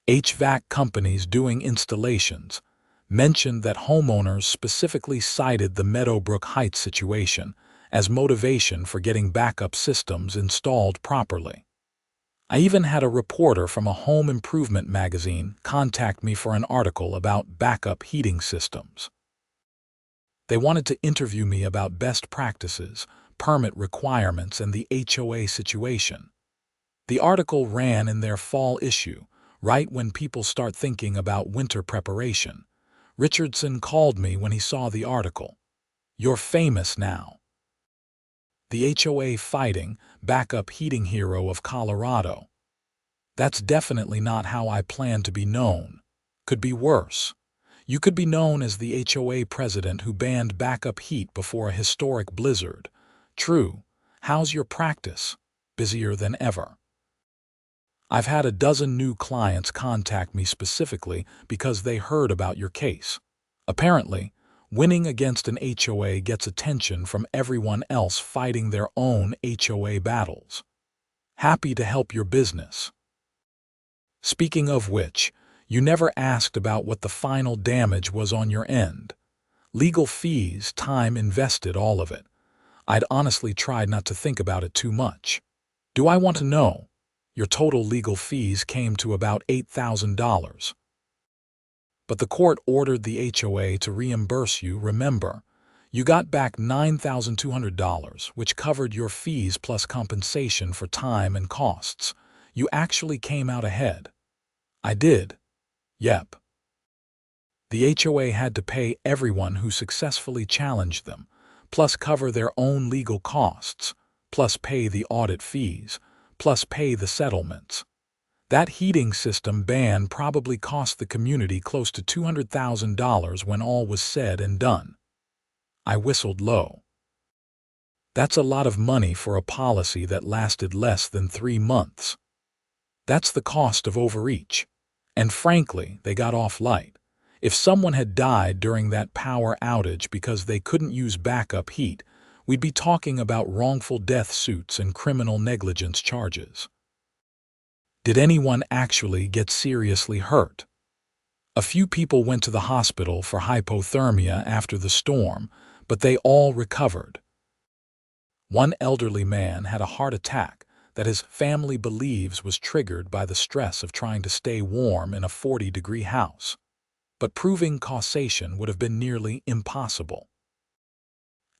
HVAC companies doing installations mentioned that homeowners specifically cited the Meadowbrook Heights situation as motivation for getting backup systems installed properly. I even had a reporter from a home improvement magazine contact me for an article about backup heating systems. They wanted to interview me about best practices, permit requirements, and the HOA situation. The article ran in their fall issue, right when people start thinking about winter preparation. Richardson called me when he saw the article. "You're famous now." The HOA fighting, backup heating hero of Colorado. That's definitely not how I plan to be known. Could be worse. You could be known as the HOA president who banned backup heat before a historic blizzard. True. How's your practice? Busier than ever. I've had a dozen new clients contact me specifically because they heard about your case. Apparently, winning against an HOA gets attention from everyone else fighting their own HOA battles. Happy to help your business. Speaking of which, you never asked about what the final damage was on your end. Legal fees, time invested, all of it. I'd honestly tried not to think about it too much. Do I want to know? Your total legal fees came to about $8,000. But the court ordered the HOA to reimburse you. Remember, you got back $9,200, which covered your fees plus compensation for time and costs. You actually came out ahead. I did. Yep. The HOA had to pay everyone who successfully challenged them, plus cover their own legal costs, plus pay the audit fees, plus pay the settlements. That heating system ban probably cost the community close to $200,000 when all was said and done. I whistled low. That's a lot of money for a policy that lasted less than 3 months. That's the cost of overreach. And frankly, they got off light. If someone had died during that power outage because they couldn't use backup heat, we'd be talking about wrongful death suits and criminal negligence charges. Did anyone actually get seriously hurt? A few people went to the hospital for hypothermia after the storm, but they all recovered. One elderly man had a heart attack that his family believes was triggered by the stress of trying to stay warm in a 40-degree house. But proving causation would have been nearly impossible.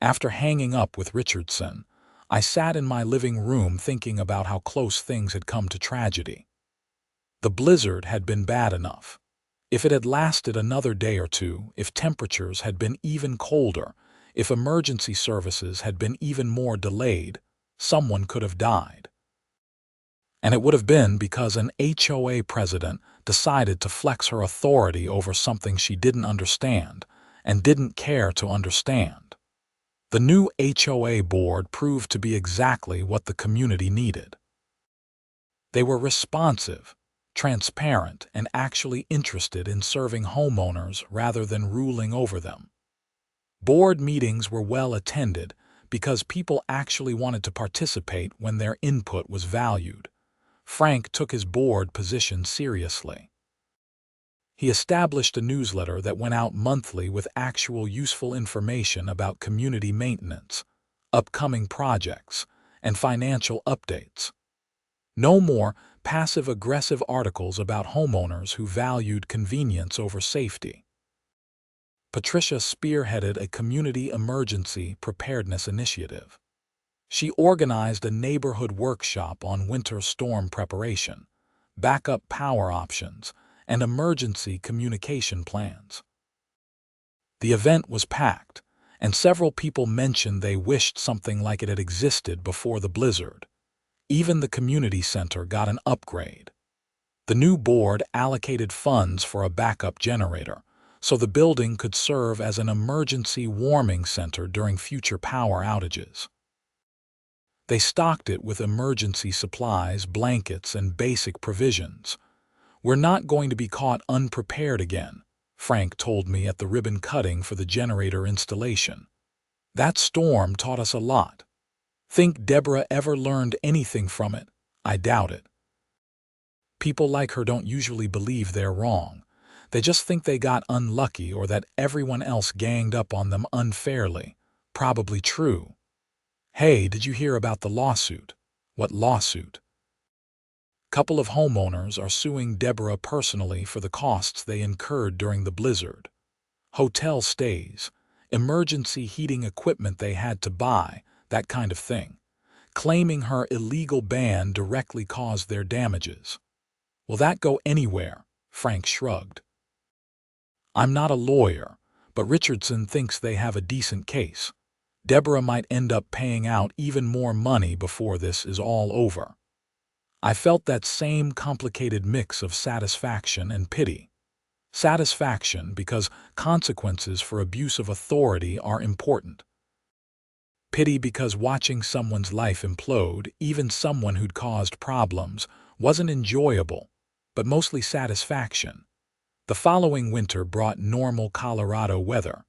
After hanging up with Richardson, I sat in my living room thinking about how close things had come to tragedy. The blizzard had been bad enough. If it had lasted another day or two, if temperatures had been even colder, if emergency services had been even more delayed, someone could have died. And it would have been because an HOA president decided to flex her authority over something she didn't understand and didn't care to understand. The new HOA board proved to be exactly what the community needed. They were responsive, transparent, and actually interested in serving homeowners rather than ruling over them. Board meetings were well attended because people actually wanted to participate when their input was valued. Frank took his board position seriously. He established a newsletter that went out monthly with actual useful information about community maintenance, upcoming projects, and financial updates. No more passive-aggressive articles about homeowners who valued convenience over safety. Patricia spearheaded a community emergency preparedness initiative. She organized a neighborhood workshop on winter storm preparation, backup power options, and emergency communication plans. The event was packed, and several people mentioned they wished something like it had existed before the blizzard. Even the community center got an upgrade. The new board allocated funds for a backup generator, so the building could serve as an emergency warming center during future power outages. They stocked it with emergency supplies, blankets, and basic provisions. "We're not going to be caught unprepared again," Frank told me at the ribbon cutting for the generator installation. "That storm taught us a lot. Think Deborah ever learned anything from it? I doubt it." People like her don't usually believe they're wrong. They just think they got unlucky or that everyone else ganged up on them unfairly. Probably true. "Hey, did you hear about the lawsuit?" "What lawsuit?" "Couple of homeowners are suing Deborah personally for the costs they incurred during the blizzard. Hotel stays, emergency heating equipment they had to buy, that kind of thing. Claiming her illegal ban directly caused their damages." "Will that go anywhere?" Frank shrugged. "I'm not a lawyer, but Richardson thinks they have a decent case. Deborah might end up paying out even more money before this is all over." I felt that same complicated mix of satisfaction and pity. Satisfaction because consequences for abuse of authority are important. Pity because watching someone's life implode, even someone who'd caused problems, wasn't enjoyable, but mostly satisfaction. The following winter brought normal Colorado weather.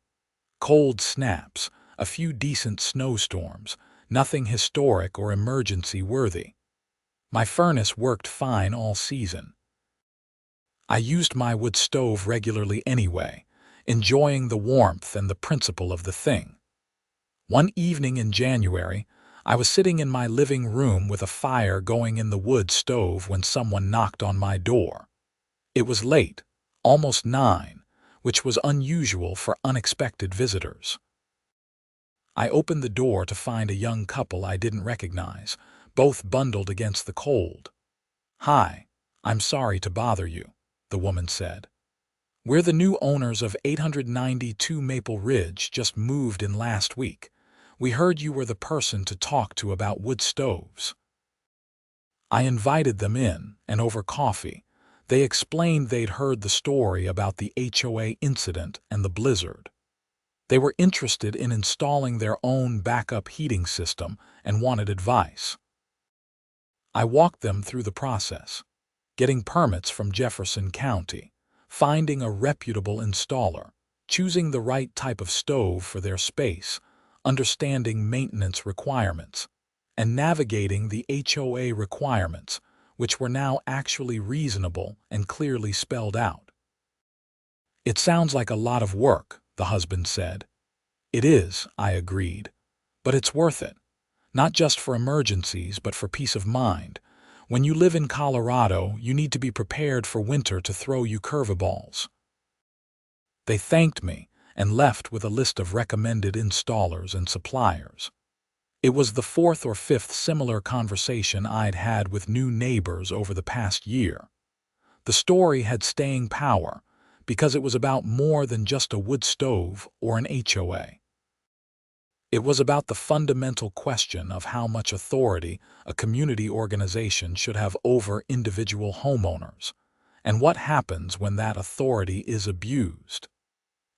Cold snaps, a few decent snowstorms, nothing historic or emergency worthy. My furnace worked fine all season. I used my wood stove regularly anyway, enjoying the warmth and the principle of the thing. One evening in January, I was sitting in my living room with a fire going in the wood stove when someone knocked on my door. It was late, almost 9, which was unusual for unexpected visitors. I opened the door to find a young couple I didn't recognize, both bundled against the cold. "Hi, I'm sorry to bother you," the woman said. "We're the new owners of 892 Maple Ridge, just moved in last week. We heard you were the person to talk to about wood stoves." I invited them in, and over coffee, they explained they'd heard the story about the HOA incident and the blizzard. They were interested in installing their own backup heating system and wanted advice. I walked them through the process, getting permits from Jefferson County, finding a reputable installer, choosing the right type of stove for their space, understanding maintenance requirements, and navigating the HOA requirements, which were now actually reasonable and clearly spelled out. "It sounds like a lot of work," the husband said. "It is," I agreed, "but it's worth it. Not just for emergencies, but for peace of mind. When you live in Colorado, you need to be prepared for winter to throw you curveballs." They thanked me and left with a list of recommended installers and suppliers. It was the 4th or 5th similar conversation I'd had with new neighbors over the past year. The story had staying power because it was about more than just a wood stove or an HOA. It was about the fundamental question of how much authority a community organization should have over individual homeowners, and what happens when that authority is abused.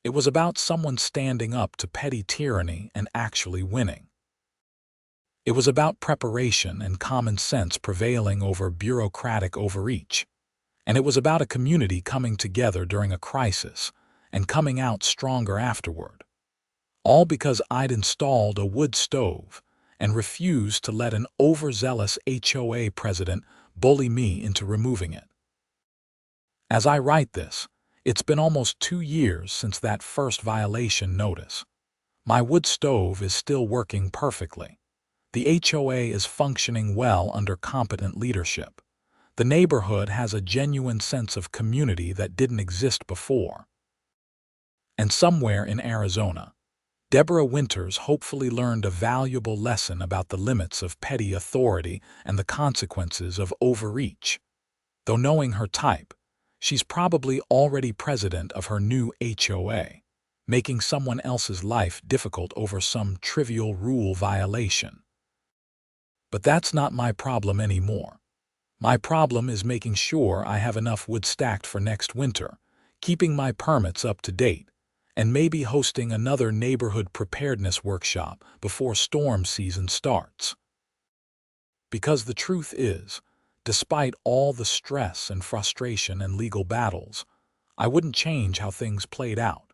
It was about someone standing up to petty tyranny and actually winning. It was about preparation and common sense prevailing over bureaucratic overreach. And it was about a community coming together during a crisis and coming out stronger afterward. All because I'd installed a wood stove and refused to let an overzealous HOA president bully me into removing it. As I write this, it's been almost 2 years since that first violation notice. My wood stove is still working perfectly. The HOA is functioning well under competent leadership. The neighborhood has a genuine sense of community that didn't exist before. And somewhere in Arizona, Deborah Winters hopefully learned a valuable lesson about the limits of petty authority and the consequences of overreach. Though knowing her type, she's probably already president of her new HOA, making someone else's life difficult over some trivial rule violation. But that's not my problem anymore. My problem is making sure I have enough wood stacked for next winter, keeping my permits up to date, and maybe hosting another neighborhood preparedness workshop before storm season starts. Because the truth is, despite all the stress and frustration and legal battles, I wouldn't change how things played out.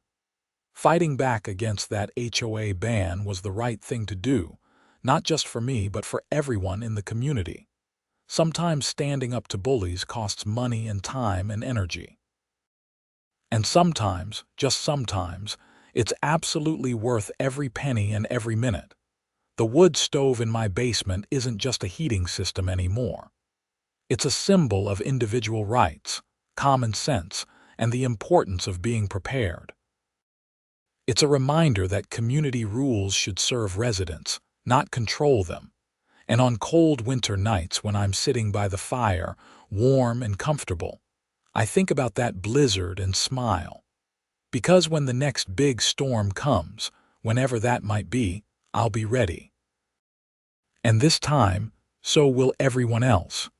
Fighting back against that HOA ban was the right thing to do, not just for me but for everyone in the community. Sometimes standing up to bullies costs money and time and energy. And sometimes, just sometimes, it's absolutely worth every penny and every minute. The wood stove in my basement isn't just a heating system anymore. It's a symbol of individual rights, common sense, and the importance of being prepared. It's a reminder that community rules should serve residents, not control them. And on cold winter nights when I'm sitting by the fire, warm and comfortable, I think about that blizzard and smile. Because when the next big storm comes, whenever that might be, I'll be ready. And this time, so will everyone else.